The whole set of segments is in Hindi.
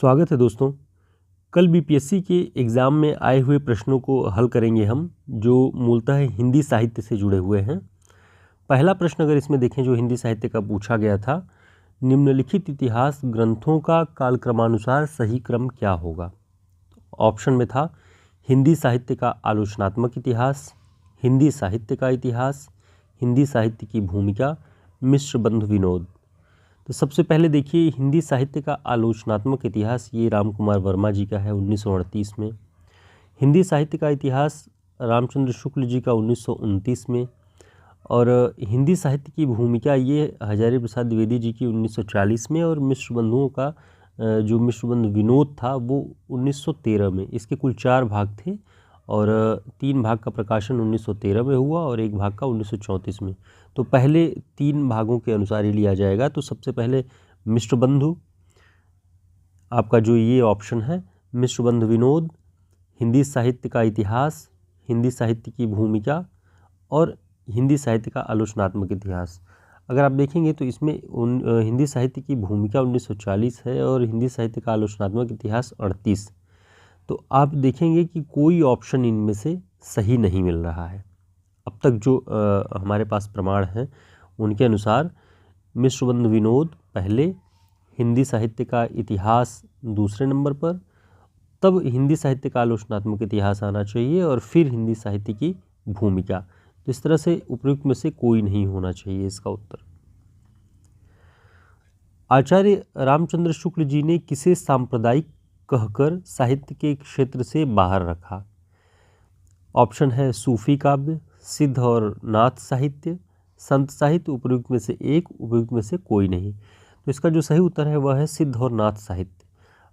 स्वागत है दोस्तों। कल बीपीएससी के एग्ज़ाम में आए हुए प्रश्नों को हल करेंगे हम, जो मूलतः हिंदी साहित्य से जुड़े हुए हैं। पहला प्रश्न अगर इसमें देखें जो हिंदी साहित्य का पूछा गया था, निम्नलिखित इतिहास ग्रंथों का कालक्रमानुसार सही क्रम क्या होगा। ऑप्शन में था हिंदी साहित्य का आलोचनात्मक इतिहास, हिंदी साहित्य का इतिहास, हिंदी साहित्य की भूमिका, मिश्र बंधु विनोद। तो सबसे पहले देखिए हिंदी साहित्य का आलोचनात्मक इतिहास, ये राम कुमार वर्मा जी का है 1938 में। हिंदी साहित्य का इतिहास रामचंद्र शुक्ल जी का 1929 में। और हिंदी साहित्य की भूमिका ये हजारी प्रसाद द्विवेदी जी की 1940 में। और मिश्र बंधुओं का जो मिश्र बंधु विनोद था वो 1913 में। इसके कुल 4 भाग थे और 3 भाग का प्रकाशन 1913 में हुआ और 1 भाग का 1934 में। तो पहले 3 भागों के अनुसार ही लिया जाएगा। तो सबसे पहले मिश्र बंधु, आपका जो ये ऑप्शन है, मिश्र बंधु विनोद, हिंदी साहित्य का इतिहास, हिंदी साहित्य की भूमिका और हिंदी साहित्य का आलोचनात्मक इतिहास। अगर आप देखेंगे तो इसमें हिंदी साहित्य की भूमिका 1940 है और हिंदी साहित्य का आलोचनात्मक इतिहास 38। तो आप देखेंगे कि कोई ऑप्शन इनमें से सही नहीं मिल रहा है। अब तक जो हमारे पास प्रमाण हैं उनके अनुसार मिश्र बंधु विनोद पहले, हिंदी साहित्य का इतिहास दूसरे नंबर पर, तब हिंदी साहित्य का आलोचनात्मक इतिहास आना चाहिए और फिर हिंदी साहित्य की भूमिका। तो इस तरह से उपयुक्त में से कोई नहीं होना चाहिए इसका उत्तर। आचार्य रामचंद्र शुक्ल जी ने किसे सांप्रदायिक कहकर साहित्य के क्षेत्र से बाहर रखा। ऑप्शन है सूफी काव्य, सिद्ध और नाथ साहित्य, संत साहित्य। उपयुक्त में से एक, उपयुक्त में से कोई नहीं। तो इसका जो सही उत्तर है वह है सिद्ध और नाथ साहित्य।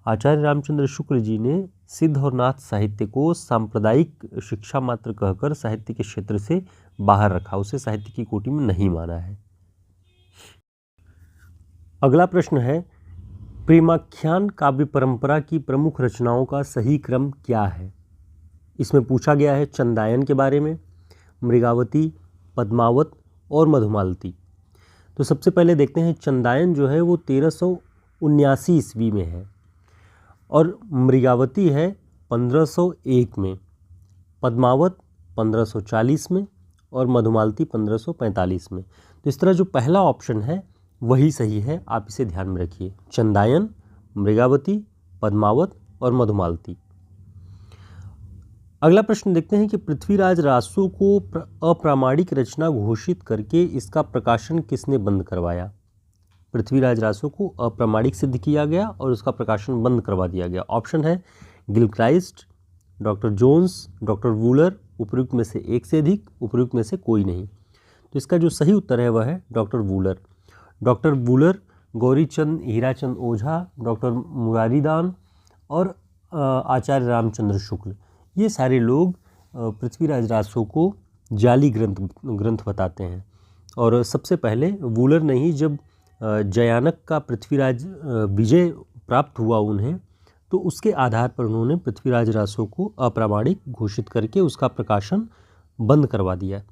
आचार्य रामचंद्र शुक्ल जी ने सिद्ध और नाथ साहित्य को सांप्रदायिक शिक्षा मात्र कहकर साहित्य के क्षेत्र से बाहर रखा, उसे साहित्य की कोटि में नहीं माना है। अगला प्रश्न है, प्रेमाख्यान काव्य परंपरा की प्रमुख रचनाओं का सही क्रम क्या है। इसमें पूछा गया है चंदायन के बारे में, मृगावती, पद्मावत और मधुमालती। तो सबसे पहले देखते हैं चंदायन जो है वो 1379 ईस्वी में है और मृगावती है 1501 में, पद्मावत 1540 में और मधुमालती 1545 में। तो इस तरह जो पहला ऑप्शन है वही सही है, आप इसे ध्यान में रखिए। चंदायन, मृगावती, पद्मावत और मधुमालती। अगला प्रश्न देखते हैं कि पृथ्वीराज रासो को अप्रामाणिक रचना घोषित करके इसका प्रकाशन किसने बंद करवाया। पृथ्वीराज रासो को अप्रामाणिक सिद्ध किया गया और उसका प्रकाशन बंद करवा दिया गया। ऑप्शन है Gilchrist, doctor Jones, doctor Wooler. उपयुक्त में से एक से अधिक, उपयुक्त में से कोई नहीं। तो इसका जो सही उत्तर है वह है डॉक्टर वूलर। डॉक्टर वूलर गौरीचंद हीराचंद ओझा, डॉक्टर मुरारीदान और आचार्य रामचंद्र शुक्ल, ये सारे लोग पृथ्वीराज रासो को जाली ग्रंथ बताते हैं। और सबसे पहले वूलर ने ही, जब जयानक का पृथ्वीराज विजय प्राप्त हुआ उन्हें, तो उसके आधार पर उन्होंने पृथ्वीराज रासो को अप्रामाणिक घोषित करके उसका प्रकाशन बंद करवा दिया।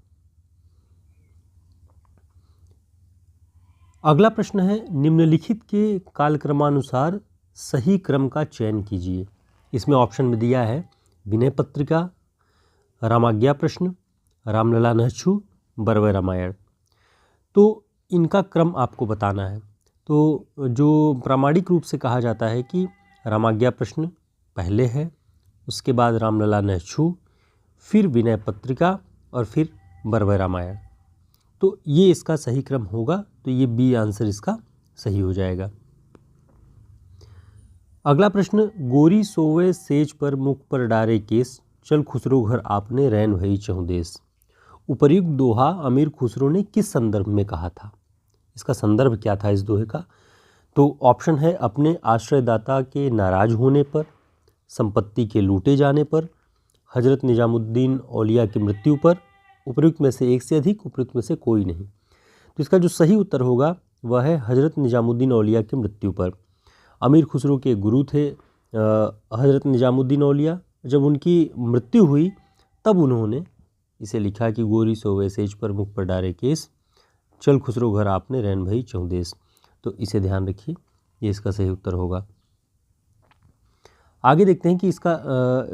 अगला प्रश्न है, निम्नलिखित के कालक्रमानुसार सही क्रम का चयन कीजिए। इसमें ऑप्शन में दिया है विनय पत्रिका, रामाज्ञा प्रश्न, रामलला नहछु, बरवे रामायण। तो इनका क्रम आपको बताना है। तो जो प्रामाणिक रूप से कहा जाता है कि रामाज्ञा प्रश्न पहले है, उसके बाद रामलला नहछु, फिर विनय पत्रिका और फिर बरवे रामायण। तो ये इसका सही क्रम होगा। तो ये बी आंसर इसका सही हो जाएगा। अगला प्रश्न, गोरी सोवे सेज पर मुख पर डारे केस, चल खुसरो घर आपने रैन भई चहुँ देश। उपर्युक्त दोहा अमीर खुसरो ने किस संदर्भ में कहा था। इसका संदर्भ क्या था इस दोहे का। तो ऑप्शन है अपने आश्रयदाता के नाराज होने पर, संपत्ति के लूटे जाने पर, हजरत निजामुद्दीन औलिया की मृत्यु पर। उपयुक्त में से एक से अधिक, उपयुक्त में से कोई नहीं। तो इसका जो सही उत्तर होगा वह है हजरत निजामुद्दीन औलिया की मृत्यु पर। अमीर खुसरो के गुरु थे हजरत निजामुद्दीन औलिया। जब उनकी मृत्यु हुई तब उन्होंने इसे लिखा कि गोरी सोवे सेज पर मुख पर डारे केस, चल खुसरो घर आपने रैन भई चहुँ देश। तो इसे ध्यान रखिए, ये इसका सही उत्तर होगा। आगे देखते हैं कि इसका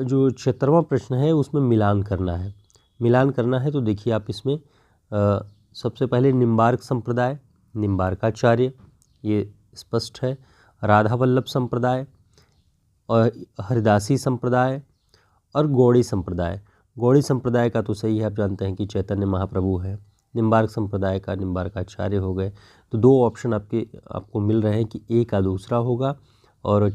जो 76वां प्रश्न है उसमें मिलान करना है। मिलान करना है तो देखिए आप इसमें सबसे पहले निम्बार्क संप्रदाय, निम्बार्काचार्य, ये स्पष्ट है। राधा वल्लभ संप्रदाय और हरिदासी संप्रदाय और गौड़ी संप्रदाय। गौड़ी संप्रदाय का तो सही है, आप जानते हैं कि चैतन्य महाप्रभु है। निम्बार्क संप्रदाय का निम्बार्काचार्य हो गए। तो दो ऑप्शन आपको मिल रहे हैं कि ए का दूसरा होगा और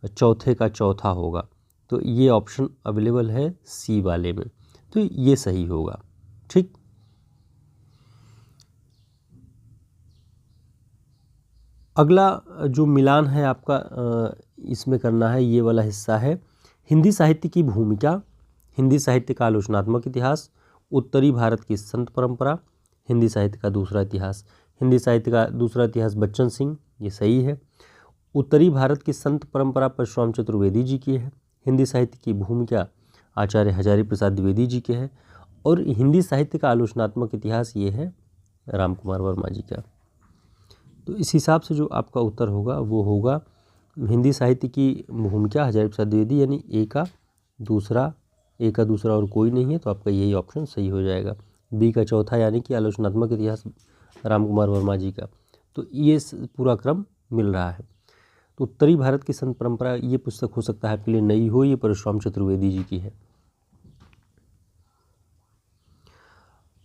चौथे का चौथा होगा। तो ये ऑप्शन अवेलेबल है सी वाले में, तो ये सही होगा। ठीक, अगला जो मिलान है आपका इसमें करना है, ये वाला हिस्सा है हिंदी साहित्य की भूमिका, हिंदी साहित्य का आलोचनात्मक इतिहास, उत्तरी भारत की संत परंपरा, हिंदी साहित्य का दूसरा इतिहास। हिंदी साहित्य का दूसरा इतिहास बच्चन सिंह, ये सही है। उत्तरी भारत की संत परंपरा परशुराम चतुर्वेदी जी की है। हिंदी साहित्य की भूमिका आचार्य हजारी प्रसाद द्विवेदी जी के है। और हिंदी साहित्य का आलोचनात्मक इतिहास ये है राम कुमार वर्मा जी का। तो इस हिसाब से जो आपका उत्तर होगा वो होगा हिंदी साहित्य की भूमिका हजारी प्रसाद द्विवेदी, यानी ए का दूसरा और कोई नहीं है, तो आपका यही ऑप्शन सही हो जाएगा। बी का चौथा यानी कि आलोचनात्मक इतिहास राम कुमार वर्मा जी का। तो ये पूरा क्रम मिल रहा है। तो उत्तरी भारत की संत परंपरा, ये पुस्तक हो सकता है आपके लिए नई हो, ये परशुराम चतुर्वेदी जी की है।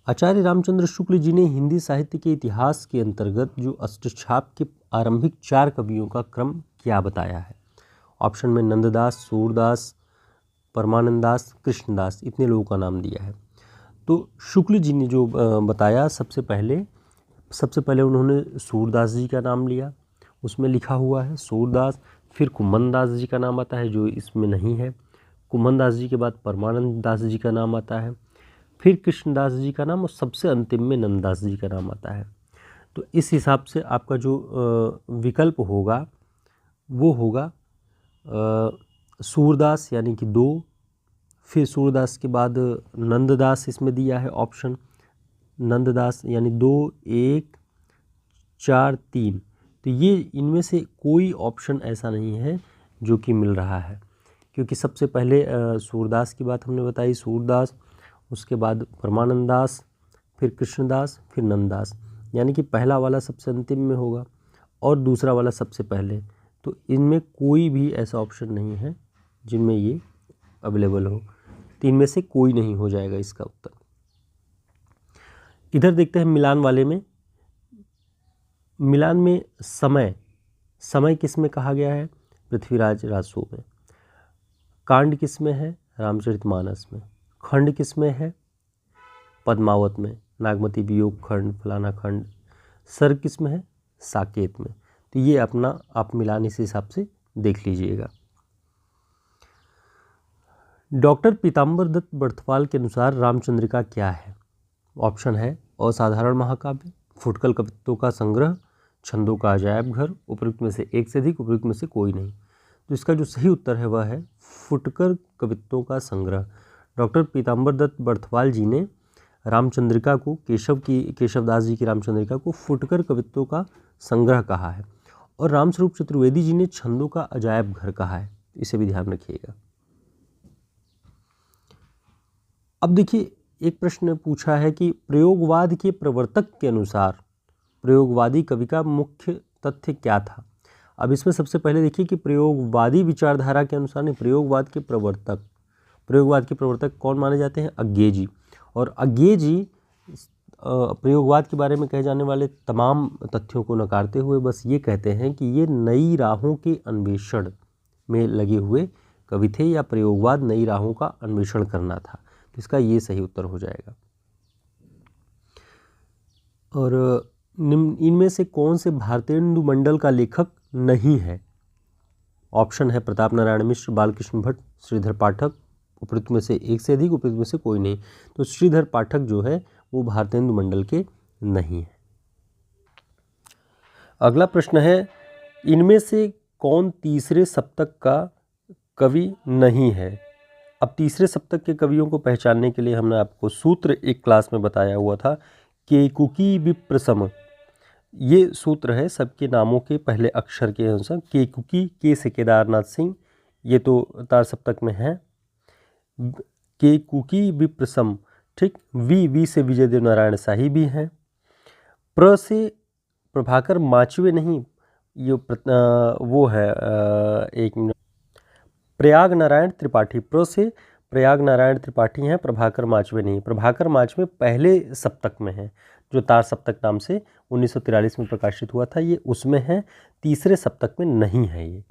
आचार्य रामचंद्र शुक्ल जी ने हिंदी साहित्य के इतिहास के अंतर्गत जो अष्टछाप के आरंभिक 4 कवियों का क्रम क्या बताया है? ऑप्शन में नंददास, सूरदास, परमानंदास, कृष्णदास, इतने लोगों का नाम दिया है। तो शुक्ल जी ने जो बताया, सबसे पहले उन्होंने सूरदास जी का नाम लिया, उसमें लिखा हुआ है सूरदास। फिर कुम्भनदास जी का नाम आता है जो इसमें नहीं है। कुम्भनदास जी के बाद परमानंद दास जी का नाम आता है, फिर कृष्णदास जी का नाम, और सबसे अंतिम में नंददास जी का नाम आता है। तो इस हिसाब से आपका जो विकल्प होगा वो होगा सूरदास यानी कि 2, फिर सूरदास के बाद नंददास इसमें दिया है ऑप्शन, नंददास यानी 2, 1, 4, 3। तो ये इनमें से कोई ऑप्शन ऐसा नहीं है जो कि मिल रहा है, क्योंकि सबसे पहले सूरदास की बात हमने बताई, सूरदास, उसके बाद परमानंदास, फिर कृष्णदास, फिर नंददास, यानी कि पहला वाला सबसे अंतिम में होगा और दूसरा वाला सबसे पहले। तो इनमें कोई भी ऐसा ऑप्शन नहीं है जिनमें ये अवेलेबल हो। 3 में से कोई नहीं हो जाएगा इसका उत्तर। इधर देखते हैं मिलान वाले में। मिलान में समय किस में कहा गया है? पृथ्वीराज रासो में। कांड किस में है? रामचरितमानस में। खंड किस में है? पद्मावत में। नागमती वियोग खंड, फलाना खंड। सर्ग किस में है? साकेत में। तो ये अपना आप मिलान इस हिसाब से देख लीजिएगा। डॉक्टर पीताम्बर दत्त बर्थवाल के अनुसार रामचंद्रिका क्या है? ऑप्शन है असाधारण महाकाव्य, फुटकल कवित्वों का संग्रह, छंदों का अजायब घर, उपयुक्त में से एक से अधिक, उपयुक्त में से कोई नहीं। तो इसका जो सही उत्तर है वह है फुटकर कवित्वों का संग्रह। डॉक्टर पीताम्बर दत्त बर्थवाल जी ने रामचंद्रिका को, केशवदास जी की रामचंद्रिका को फुटकर कवित्वों का संग्रह कहा है, और रामस्वरूप चतुर्वेदी जी ने छंदों का अजायब घर कहा है। इसे भी ध्यान रखिएगा। अब देखिए, एक प्रश्न पूछा है कि प्रयोगवाद के प्रवर्तक के अनुसार प्रयोगवादी कवि का मुख्य तथ्य क्या था? अब इसमें सबसे पहले देखिए कि प्रयोगवादी विचारधारा के अनुसार नहीं, प्रयोगवाद के प्रवर्तक कौन माने जाते हैं? अज्ञे जी। और अज्ञे जी प्रयोगवाद के बारे में कहे जाने वाले तमाम तथ्यों को नकारते हुए बस ये कहते हैं कि ये नई राहों के अन्वेषण में लगे हुए कवि थे, या प्रयोगवाद नई राहों का अन्वेषण करना था। तो इसका ये सही उत्तर हो जाएगा। और इनमें से कौन से भारतेंदु मंडल का लेखक नहीं है? ऑप्शन है प्रताप नारायण मिश्र, बालकृष्ण भट्ट, श्रीधर पाठक, उपयुक्त में से एक से अधिक, उपयुक्त में से कोई नहीं। तो श्रीधर पाठक जो है वो भारतेंदु मंडल के नहीं है। अगला प्रश्न है, इनमें से कौन तीसरे सप्तक का कवि नहीं है? अब तीसरे सप्तक के कवियों को पहचानने के लिए हमने आपको सूत्र एक क्लास में बताया हुआ था, केकुकी विप्रसम। ये सूत्र है सबके नामों के पहले अक्षर के अनुसार। केकुकी, के से केदारनाथ सिंह, ये तो तार सप्तक में है। के कुकी विप्रसम, ठीक, वी से विजय देव नारायण शाही भी है। प्र से प्रभाकर माचवे नहीं, ये वो है एक मिनट, प्रयाग नारायण त्रिपाठी। प्र से प्रयाग नारायण त्रिपाठी हैं, प्रभाकर माचवे नहीं। प्रभाकर माचवे पहले सप्तक में है, जो तार सप्तक नाम से 1943 में प्रकाशित हुआ था, ये उसमें है। तीसरे सप्तक में नहीं है ये।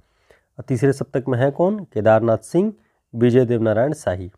तीसरे सप्तक में है कौन? केदारनाथ सिंह, विजय देव नारायण शाही।